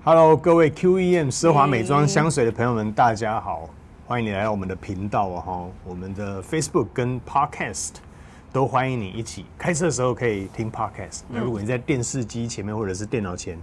Hello， 各位 QEM 奢华美妆香水的朋友们，大家好，欢迎你来到我们的频道哦。我们的 Facebook 跟 Podcast 都欢迎你一起。开车的时候可以听 Podcast，那如果你在电视机前面或者是电脑前，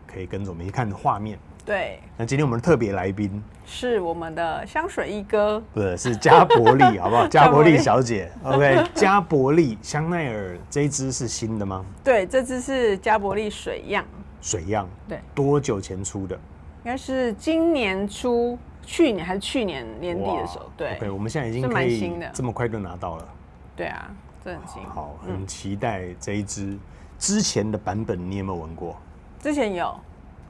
可以跟着我们一起看画面。对，那今天我们的特别来宾是我们的香水一哥，不是，是加伯利，好不好？加伯利小姐 ，OK， 加伯利香奈儿这一支是新的吗？对，这支是加伯利水漾。水漾，对，多久前出的？应该是今年初，去年还是去年年底的时候，对。OK， 我们现在已经可以这么快就拿到了。对啊，这很新。好，很期待这一支。之前的版本你有没有闻过？之前有，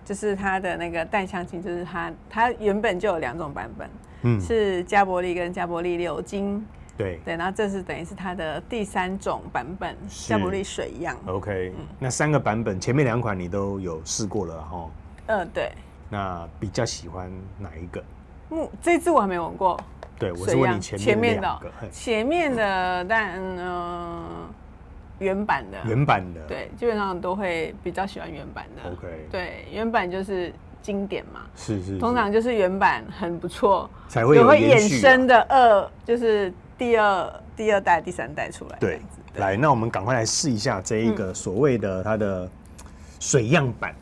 就是它的那个淡香精，就是它原本就有2种版本，是加伯利跟加伯利柳精。对，然后这是等于是它的第3种版本，加伯利水漾。OK，那3个版本，前面2款你都有试过了哈。对。那比较喜欢哪一个？这支我还没闻过。对，我是问你前面的。前面的，但原版的。原版的。对，基本上都会比较喜欢原版的。OK。对，原版就是经典嘛。是。通常就是原版很不错，才会有延续衍生的就是第二代、第3代出来。对，来，那我们赶快来试一下这一个所谓的它的水漾版。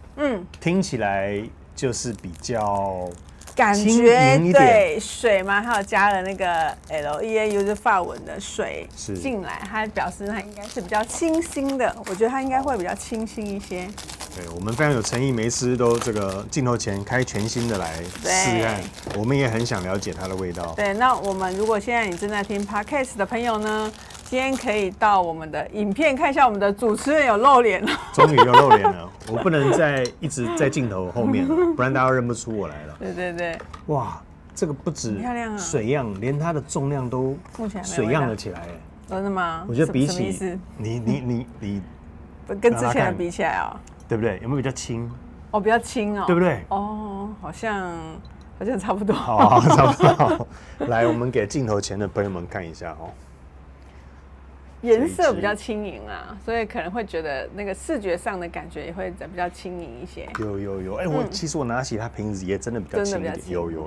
听起来就是比较感觉对水嘛，还有加了那个 LEAU 就是法文的水进来，它表示它应该是比较清新的。我觉得它应该会比较清新一些。对，我们非常有诚意，每次都这个镜头前开全新的来试看，我们也很想了解它的味道。对，那我们如果现在你正在听 Podcast 的朋友呢，今天可以到我们的影片看一下，我们的主持人有露脸了，终于有露脸了，我不能再一直在镜头后面了，不然大家认不出我来了。对，哇，这个不止漂亮啊，水漾，连它的重量都水漾了起来。真的吗？我觉得比起你跟之前的比起来啊。对不对？有没有比较轻？比较轻哦，对不对？好像差不多。好，差不多。来，我们给镜头前的朋友们看一下哦。颜色比较轻盈啊，所以可能会觉得那个视觉上的感觉也会比较轻盈一些。有，其实我拿起它瓶子也真的比较轻一点。有。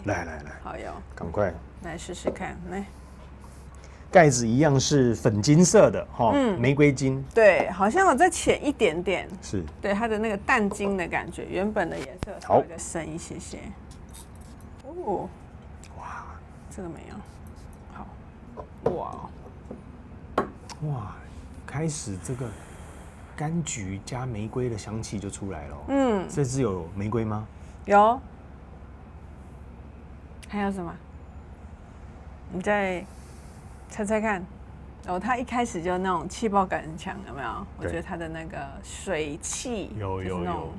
来，好有，赶快来试试看，来。盖子一样是粉金色的玫瑰金。对，好像有再浅一点点。是。对，它的那个淡金的感觉，原本的颜色稍微再深一些些。哇，这个没有。好。哇，开始这个柑橘加玫瑰的香气就出来了。这支有玫瑰吗？有。还有什么？你再猜猜看，它一开始就那种气泡感很强，有没有？我觉得它的那个水汽有那种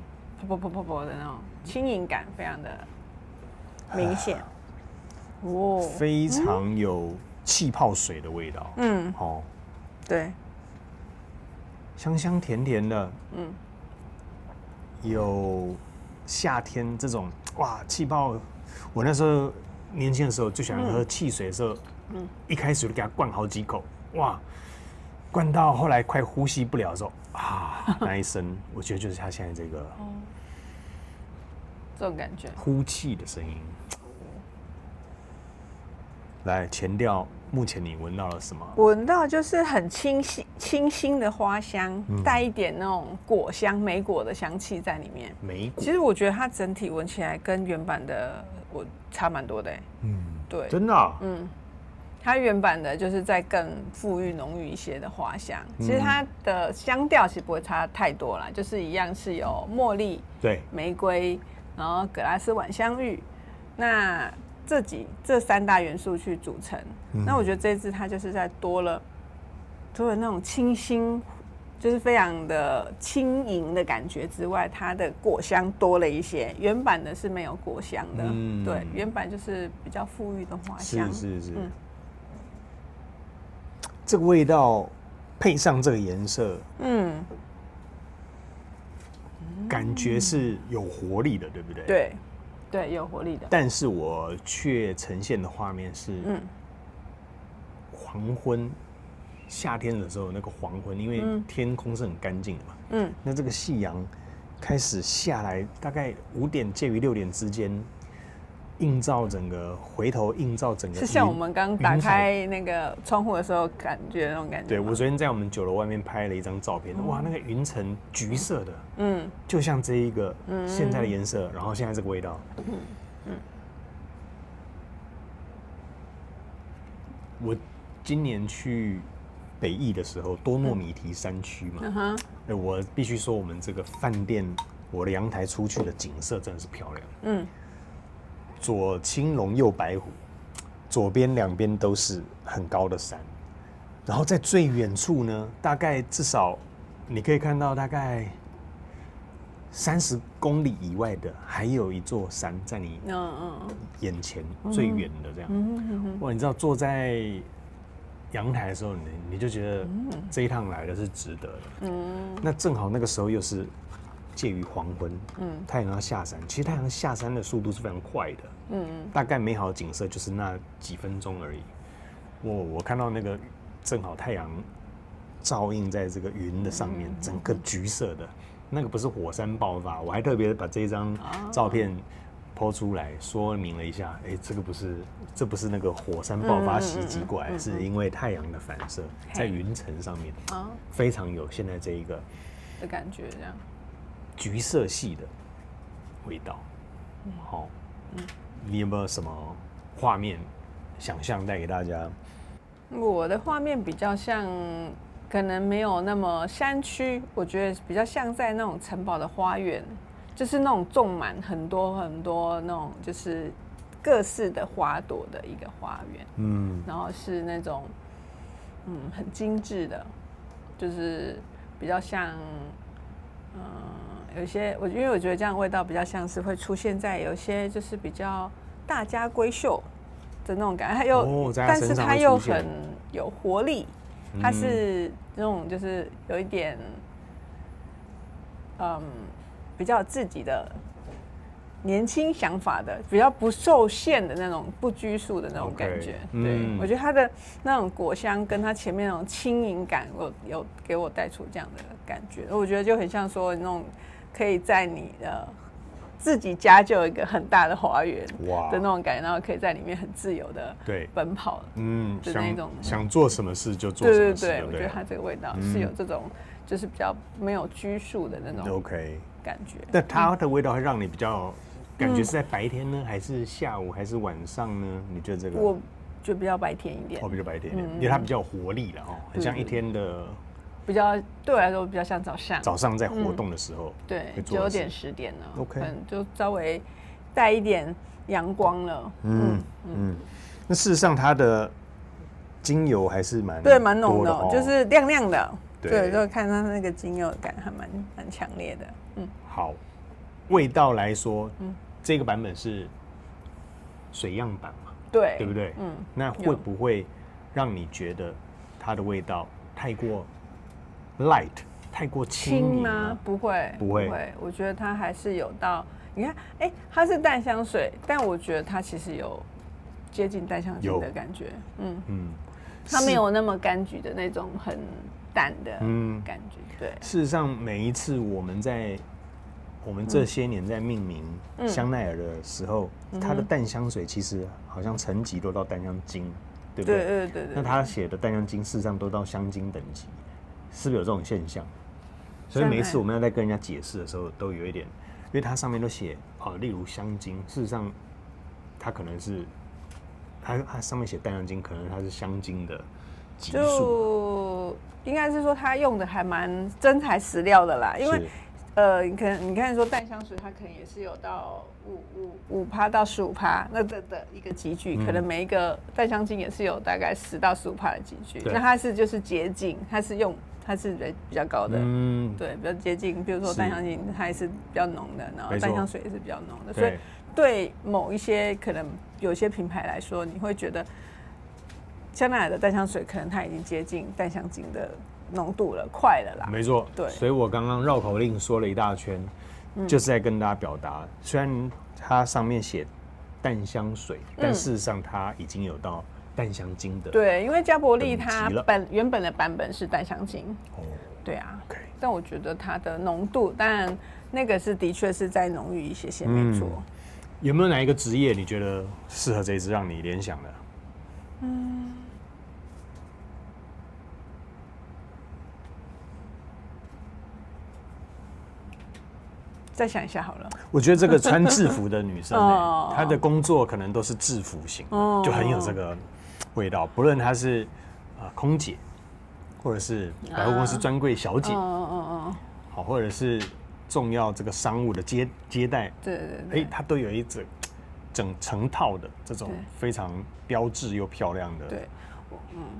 噗的那种轻盈感，非常的明显。非常有气泡水的味道。对，香香甜甜的。有夏天这种气泡，我那时候年轻的时候最喜欢喝汽水的时候。一开始就给它灌好几口，灌到后来快呼吸不了的时候那一声，我觉得就是它现在这个这种感觉，呼气的声音。来，前调，目前你闻到了什么？闻到就是很清新的花香，带一点那种果香、莓果的香气在里面。莓果，其实我觉得它整体闻起来跟原版的我差蛮多的。对，真的啊。它原版的就是再更馥郁浓郁一些的花香，其实它的香调其实不会差太多啦，就是一样是有茉莉、对，玫瑰，然后葛拉斯晚香玉，那这3大元素去组成。那我觉得这支它就是在多了那种清新，就是非常的轻盈的感觉之外，它的果香多了一些，原版的是没有果香的。对，原版就是比较馥郁的花香。是。这个味道配上这个颜色，感觉是有活力的，对不对？对，有活力的。但是我却呈现的画面是，黄昏，夏天的时候那个黄昏，因为天空是很干净的嘛，那这个夕阳开始下来，大概5点介于6点之间，映照整个回头映照整个，是像我们刚打开那个窗户的时候感觉那种感觉。对，我昨天在我们酒楼外面拍了一张照片，哇，那个云层橘色的，就像这一个现在的颜色，然后现在这个味道，我今年去北艺的时候，多糯米提山区嘛，我必须说我们这个饭店，我的阳台出去的景色真的是漂亮，左青龙右白虎，左边两边都是很高的山，然后在最远处呢，大概至少你可以看到大概30公里以外的，还有一座山在你眼前最远的这样。哇，你知道坐在阳台的时候，你就觉得这一趟来的是值得的。那正好那个时候又是介于黄昏，太阳要下山，其实太阳下山的速度是非常快的，大概美好的景色就是那几分钟而已。我看到那个正好太阳照映在这个云的上面，整个橘色的，那个不是火山爆发，我还特别把这张照片po出来说明了一下，这不是那个火山爆发袭击过来，是因为太阳的反射在云层上面，非常有现在这一个的感觉，这样橘色系的味道。好，你有没有什么画面想象带给大家？我的画面比较像，可能没有那么山区，我觉得比较像在那种城堡的花园，就是那种种满很多很多那种就是各式的花朵的一个花园，然后是那种很精致的，就是比较像有些因为我觉得这样的味道比较像是会出现在有些就是比较大家闺秀的那种感觉，它又但是它又很有活力，它是那种就是有一点比较有自己的年轻想法的，比较不受限的那种不拘束的那种感觉。对，我觉得它的那种果香跟它前面那种轻盈感，有给我带出这样的感觉。我觉得就很像说那种可以在你的自己家就有一个很大的花园的那种感觉，然后可以在里面很自由的奔跑，的那种想做什么事就做什么事。对，我觉得它这个味道是有这种就是比较没有拘束的那种感觉。但它的味道会让你比较感觉是在白天呢，还是下午，还是晚上呢？你觉得这个？我觉得比较白天一点。比较白天一点，因为它比较有活力了很像一天的。比较对我来说比较像早上在活动的时候，对，9点10点呢，可能就稍微带一点阳光了。那事实上它的精油还是蛮浓的，就是亮亮的。对，就看它那个精油感还蛮强烈的。好，味道来说，这个版本是水样版嘛？对不对？那会不会让你觉得它的味道太过light， 太过轻吗？不会，我觉得它还是有到，你看，它是淡香水，但我觉得它其实有接近淡香精的感觉。它没有那么柑橘的那种很淡的感觉。对，事实上每一次我们这些年在命名香奈儿的时候，它的淡香水其实好像层级都到淡香精，对不对？对。那他写的淡香精事实上都到香精等级。是不是有这种现象？所以每一次我们要在跟人家解释的时候，都有一点，因为它上面都写例如香精，事实上它可能是它上面写淡香精，可能它是香精的级数，就应该是说它用的还蛮真材实料的啦，因为你看说淡香水，它可能也是有到5%到15%那的一个级距，可能每一个淡香精也是有大概10%到15%的级距，那它是就是接近，它是比较高的，对，比较接近。比如说淡香精，它也是比较浓的，然后淡香水也是比较浓的，所以对某一些可能有些品牌来说，你会觉得香奈儿的淡香水可能它已经接近淡香精的浓度了，快了啦。没错，对。所以我刚刚绕口令说了一大圈，就是在跟大家表达，虽然它上面写淡香水，但事实上它已经有到淡香精的。对，因为加伯利它原本的版本是淡香精。对啊。但我觉得它的浓度，当然那个是的确是再浓郁一些，没错。有没有哪一个职业你觉得适合这一支让你联想的？再想一下好了。我觉得这个穿制服的女生、她的工作可能都是制服型的，就很有这个味道。不论她是空姐，或者是百货公司专柜小姐，好，或者是重要这个商务的接待，对，她都有一整套的这种非常标致又漂亮的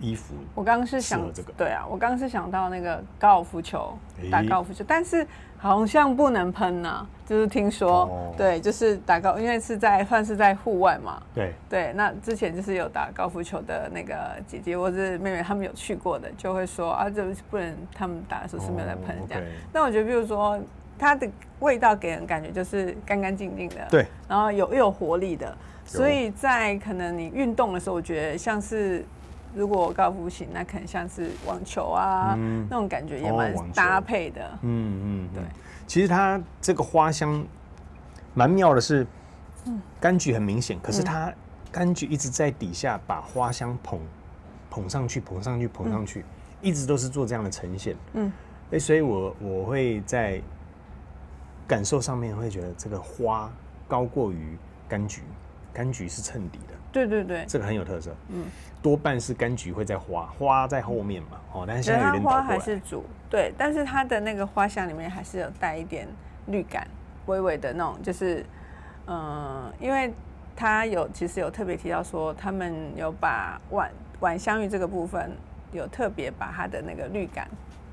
衣服。我刚刚是想这个，对啊，我刚刚是想到那个高尔夫球，打高尔夫球，但是好像不能喷呐，就是听说，对，就是打高，因为算是在户外嘛，对，那之前就是有打高尔夫球的那个姐姐或是妹妹，他们有去过的，就会说啊，这不能，他们打的时候是没有在喷这样。那我觉得，比如说它的味道给人感觉就是干干净净的，对，然后又有活力的，所以在可能你运动的时候，我觉得像是。如果高尔夫型，那可能像是网球啊，那种感觉也蛮搭配的。对。其实它这个花香蛮妙的是，柑橘很明显，可是它柑橘一直在底下把花香捧上去，一直都是做这样的呈现。所以我会在感受上面会觉得这个花高过于柑橘，柑橘是衬底的。对，这个很有特色。多半是柑橘会在花在后面嘛，但是现在有点倒过来。花还是主，对，但是它的那个花香里面还是有带一点绿感，微微的那种，就是因为它其实有特别提到说，他们有把晚香玉这个部分有特别把它的那个绿感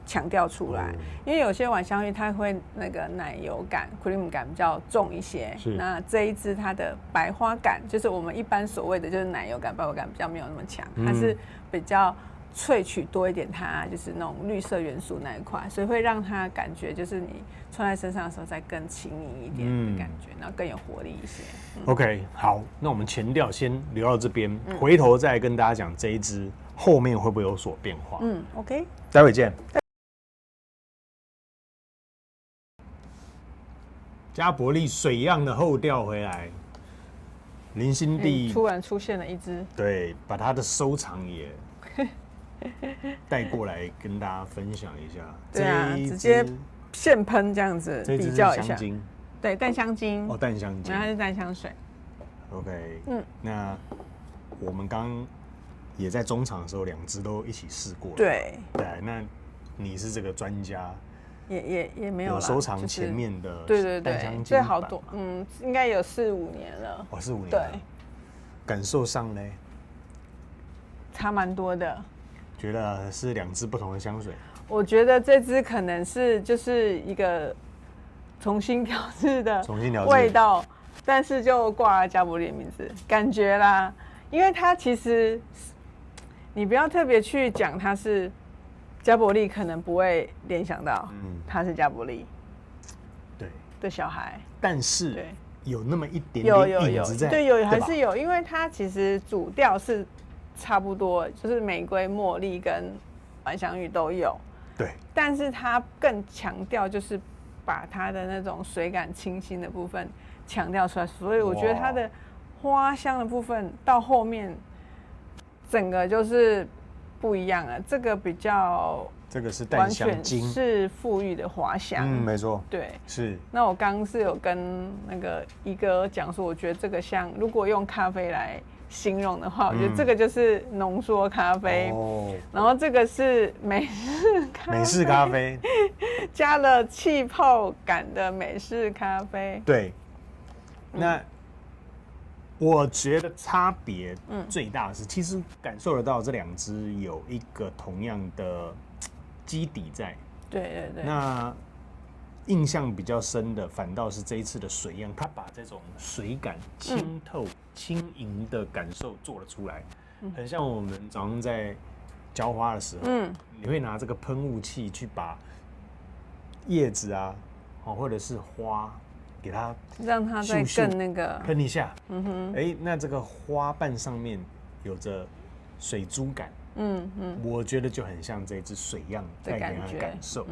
强调出来，因为有些晚香玉它会那个奶油感 cream 感比较重一些，那这一支它的白花感就是我们一般所谓的就是奶油感白花感比较没有那么强，它是比较萃取多一点，它就是那种绿色元素那一块，所以会让它感觉就是你穿在身上的时候再更轻盈一点的感觉，然后更有活力一些。OK， 好，那我们前调先留到这边，回头再跟大家讲这一支后面会不会有所变化。OK， 待会见。加伯利水样的后调回来，林心地突然出现了一只，对，把他的收藏也带过来跟大家分享一下。对啊，直接现喷这样子比较一下。对，淡香精。淡香精，它是淡香水。OK，那我们刚也在中场的时候，两只都一起试过了。对，那你是这个专家。也没有啦，有收藏前面的，对，所以好多，应该有4-5年了。4-5年。对，感受上呢，差蛮多的。觉得是2支不同的香水。我觉得这支可能是就是一个重新调制的味道，但是就挂了加伯利的名字，感觉啦，因为它其实你不要特别去讲它是。加伯利可能不会联想到，他是加伯利，对的小孩，但是有那么一点点影子在，对，还是有，因为它其实主调是差不多，就是玫瑰、茉莉跟晚香玉都有，对，但是它更强调就是把它的那种水感清新的部分强调出来，所以我觉得它的花香的部分到后面整个就是不一样了。这个比较，这个是淡香精，完全是馥郁的花香。没错，对，是。那我刚刚是有跟那个一哥讲说，我觉得这个像如果用咖啡来形容的话，我觉得这个就是浓缩咖啡，然后这个是美式咖啡，加了气泡感的美式咖啡。对，那我觉得差别最大的是，其实感受得到这2支有一个同样的基底在。对。那印象比较深的，反倒是这一次的水样，它把这种水感、清透、轻盈的感受做了出来，很像我们早上在浇花的时候，你会拿这个喷雾器去把叶子啊，或者是花，给它让它再更那个喷一下，那这个花瓣上面有着水珠感。我觉得就很像这支水样带给他的感受。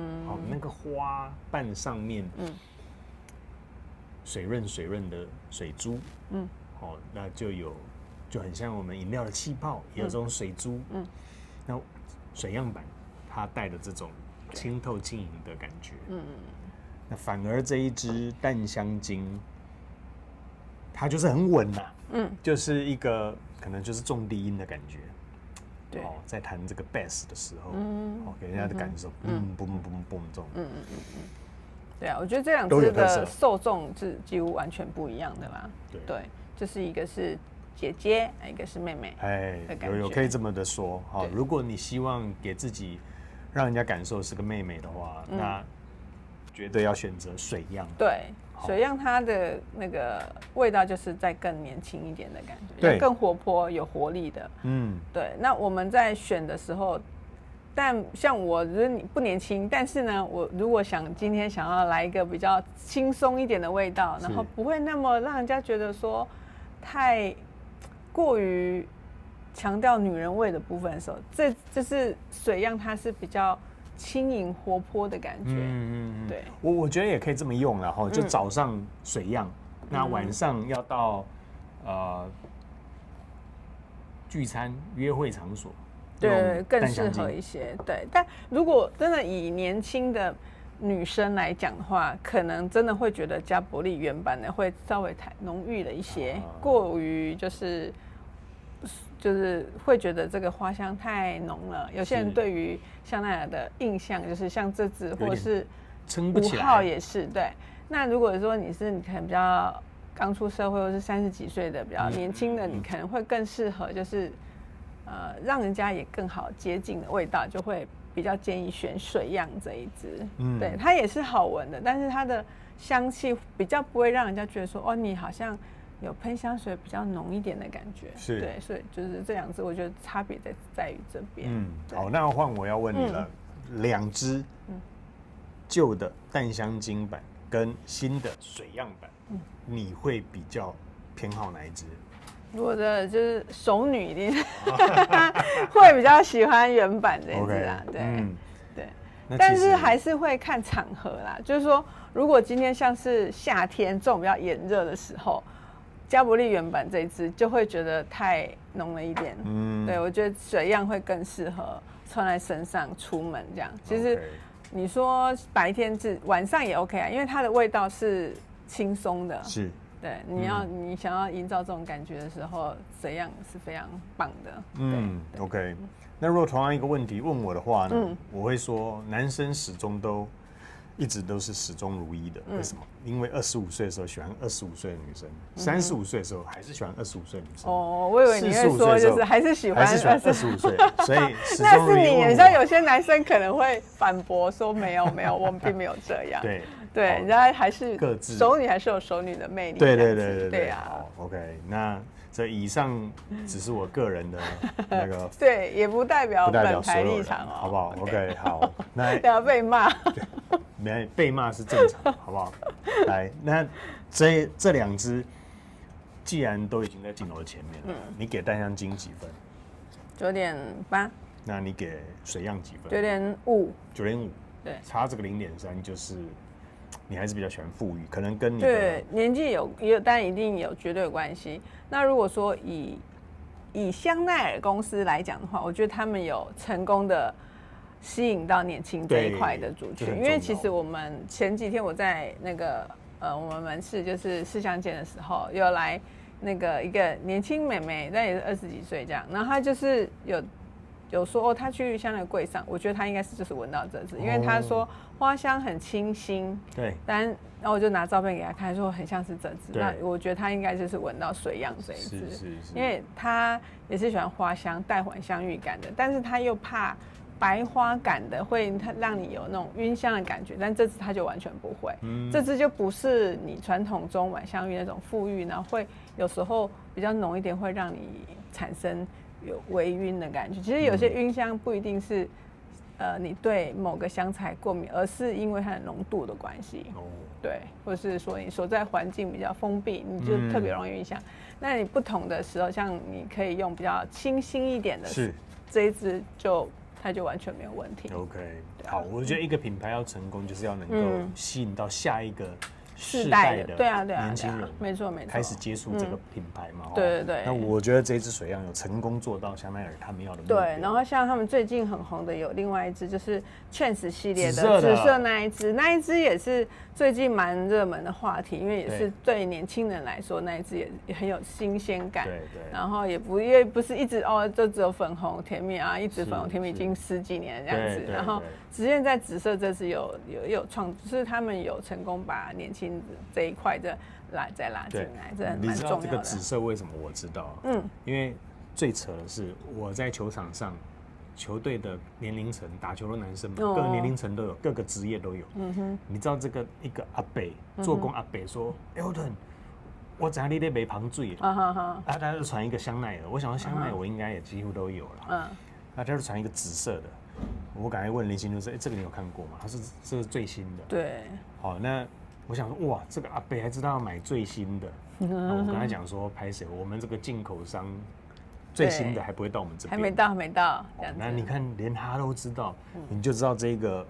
那个花瓣上面水润的水珠，哦，那就很像我们饮料的气泡，也有这种水珠，那水样板它带的这种清透晶莹的感觉，那反而这一支淡香精，它就是很稳呐，就是一个可能就是重低音的感觉，对，在弹这个 bass 的时候，给人家的感受，嘣这种，对啊，我觉得这两支的受众是几乎完全不一样的啦，对，就是一个是姐姐，一个是妹妹，有可以这么的说，好，如果你希望给自己让人家感受是个妹妹的话，那绝对要选择水样，对。水样它的那个味道就是再更年轻一点的感觉，对，更活泼有活力的，对。那我们在选的时候，但像我就是你不年轻，但是呢，我如果今天想要来一个比较轻松一点的味道，然后不会那么让人家觉得说太过于强调女人味的部分的时候，这就是水样它是比较轻盈活泼的感觉，对，我觉得也可以这么用了哈，就早上水样，那晚上要到聚餐约会场所，对，更适合一些，对。但如果真的以年轻的女生来讲的话，可能真的会觉得加伯利原版的会稍微太浓郁了一些，过于就是会觉得这个花香太浓了。有些人对于香奈儿的印象就是像这支，或者是5号也是对。那如果说你可能比较刚出社会，或是30几岁的比较年轻的，你可能会更适合就是让人家也更好接近的味道，就会比较建议选水样这一支。对，它也是好闻的，但是它的香气比较不会让人家觉得说哦，你好像有喷香水比较浓一点的感觉，对，所以就是这两支，我觉得差别在于这边。好，那换我要问你了，2支旧的淡香精版跟新的水样版，你会比较偏好哪一支？我的就是熟女一定会比较喜欢原版这一支啊，对，但是还是会看场合啦，就是说，如果今天像是夏天这种比较炎热的时候，加伯利原版这一支就会觉得太浓了一点，对，我觉得水样会更适合穿在身上出门这样。其实你说白天晚上也 OK 啊，因为它的味道是轻松的，是，对，你想要营造这种感觉的时候，水样是非常棒的。OK。那如果同样一个问题问我的话呢，我会说男生一直都是始终如一的。为什么？因为25岁的时候喜欢25岁的女生，35岁的时候还是喜欢25岁的女生。哦，我以为你会说就是还是喜欢25岁，所以那是你像有些男生可能会反驳说没有，我们并没有这样。对，人家还是各自熟女还是有熟女的魅力。对啊。OK， 那这以上只是我个人的那个，对，也不代表本台立场哦，好不好 ？OK， 好，那不要被骂。被骂是正常，好不好？来，那这2支既然都已经在镜头的前面了，你给淡香精几分？9.8。那你给水样几分？9.5。9.5。对，差这个0.3，就是你还是比较喜欢馥郁，可能跟你的对年纪有，当然一定有绝对有关系。那如果说以香奈儿公司来讲的话，我觉得他们有成功的吸引到年轻这一块的族群，因为其实我们前几天我在那个我们门市就是试香间的时候，有来那个一个年轻妹妹，但也是20几岁这样，然后她就是有说她去香奈儿柜上，我觉得她应该是就是闻到这支，因为她说花香很清新，对，然后我就拿照片给她看，说很像是这支，那我觉得她应该就是闻到水样这一支，因为她也是喜欢花香带还香郁感的，但是她又怕白花感的会让你有那种晕香的感觉，但这支它就完全不会，这支就不是你传统中晚香玉那种馥郁，然后会有时候比较浓一点，会让你产生有微晕的感觉。其实有些晕香不一定是你对某个香材过敏，而是因为它的浓度的关系，对，或是说你所在环境比较封闭，你就特别容易晕香。那你不同的时候，像你可以用比较清新一点的，这一支它就完全没有问题。OK， 好，我觉得一个品牌要成功，就是要能够吸引到下一个世代的，对啊，年轻人，没错没错，开始接触这个品牌嘛。对对对。那我觉得这一支水漾有成功做到香奈儿他们要的目标。对，然后像他们最近很红的有另外一支，就是 Chance 系列的紫色那一支也是最近蛮热门的话题，因为也是对年轻人来说那一支也很有新鲜感。对对。然后也不是一直就只有粉红甜蜜啊，一直粉红甜蜜已经10几年这样子。然后只现在紫色这次有就是他们有成功把年轻这一块再拉进来，这蛮重要的。你知道这个紫色为什么我知道？因为最扯的是我在球场上，球队的年龄层打球的男生嘛，各个年龄层都有，各个职业都有。你知道这个一个阿伯做工阿伯说 ，Elton， 我知道你在卖香水，他就传一个香奈儿，我想说香奈儿我应该也几乎都有了，他就传一个紫色的。我赶快问林心如说：“这个你有看过吗？”他说：“这是最新的。”对。好，那我想说，哇，这个阿伯还知道要买最新的。我跟他讲说：“拍谁？我们这个进口商最新的还不会到我们这边。”还没到。那你看，连他都知道，你就知道这个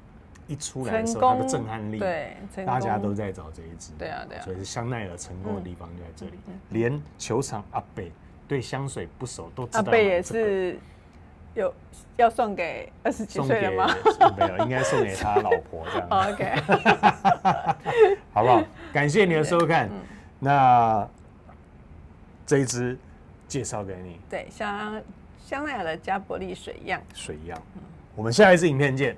一出来的时候，它的震撼力，对，大家都在找这一支。对啊。所以是香奈儿成功的地方就在这里，连球场阿伯对香水不熟都知道。阿伯也是。有要送给20几岁的吗？没有，应该送给他老婆这样。OK， 好不好？感谢你的收看。那这一支介绍给你。对，香奈儿的加伯利水漾。我们下一支影片见。